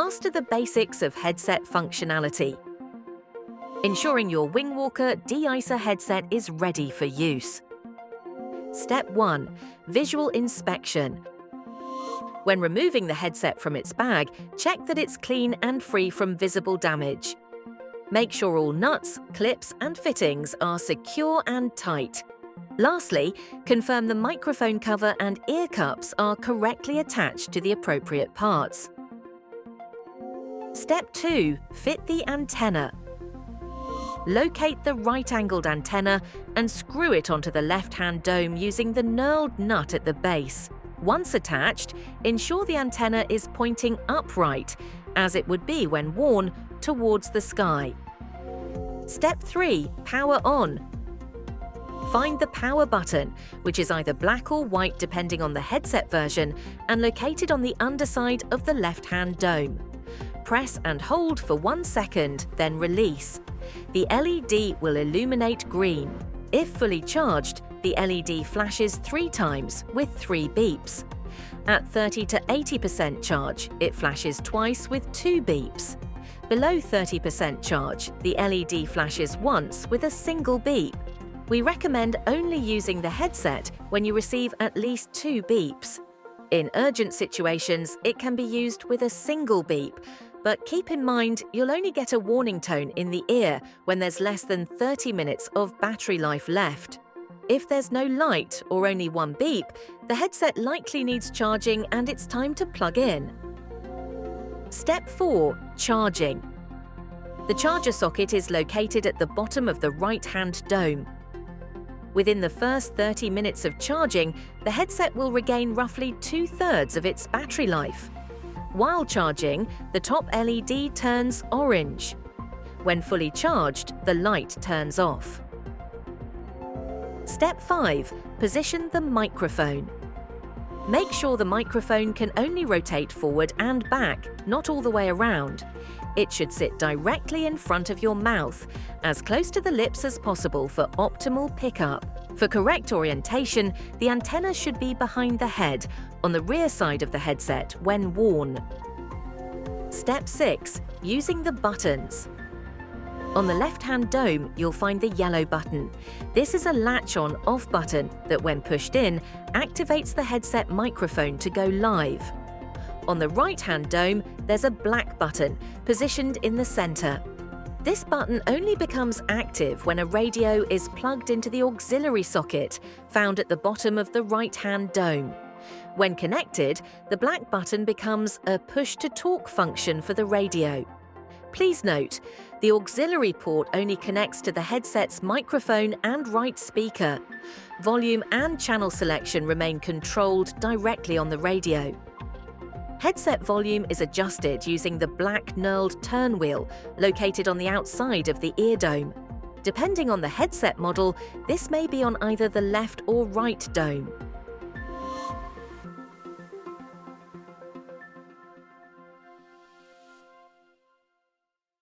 master the basics of headset functionality, ensuring your Wingwalker De-Icer headset is ready for use. Step 1. Visual inspection. When removing the headset from its bag, check that it's clean and free from visible damage. Make sure all nuts, clips, and fittings are secure and tight. Lastly, confirm the microphone cover and ear cups are correctly attached to the appropriate parts. Step 2. Fit the antenna. Locate the right-angled antenna and screw it onto the left-hand dome using the knurled nut at the base. Once attached, ensure the antenna is pointing upright, as it would be when worn, towards the sky. Step 3. Power on. Find the power button, which is either black or white depending on the headset version, and located on the underside of the left-hand dome. Press and hold for 1 second, then release. The LED will illuminate green. If fully charged, the LED flashes 3 times with 3 beeps. At 30 to 80% charge, it flashes twice with 2 beeps. Below 30% charge, the LED flashes once with a single beep. We recommend only using the headset when you receive at least 2 beeps. In urgent situations, it can be used with a single beep, but keep in mind you'll only get a warning tone in the ear when there's less than 30 minutes of battery life left. If there's no light or only 1 beep, the headset likely needs charging and it's time to plug in. Step 4. Charging. The charger socket is located at the bottom of the right-hand dome. Within the first 30 minutes of charging, the headset will regain roughly 2/3 of its battery life. While charging, the top LED turns orange. When fully charged, the light turns off. Step 5. Position the microphone. Make sure the microphone can only rotate forward and back, not all the way around. It should sit directly in front of your mouth, as close to the lips as possible for optimal pickup. For correct orientation, the antenna should be behind the head, on the rear side of the headset when worn. Step 6. Using the buttons. On the left-hand dome, you'll find the yellow button. This is a latch-on/off button that, when pushed in, activates the headset microphone to go live. On the right-hand dome, there's a black button, positioned in the center. This button only becomes active when a radio is plugged into the auxiliary socket, found at the bottom of the right-hand dome. When connected, the black button becomes a push-to-talk function for the radio. Please note, the auxiliary port only connects to the headset's microphone and right speaker. Volume and channel selection remain controlled directly on the radio. Headset volume is adjusted using the black knurled turn wheel located on the outside of the ear dome. Depending on the headset model, this may be on either the left or right dome.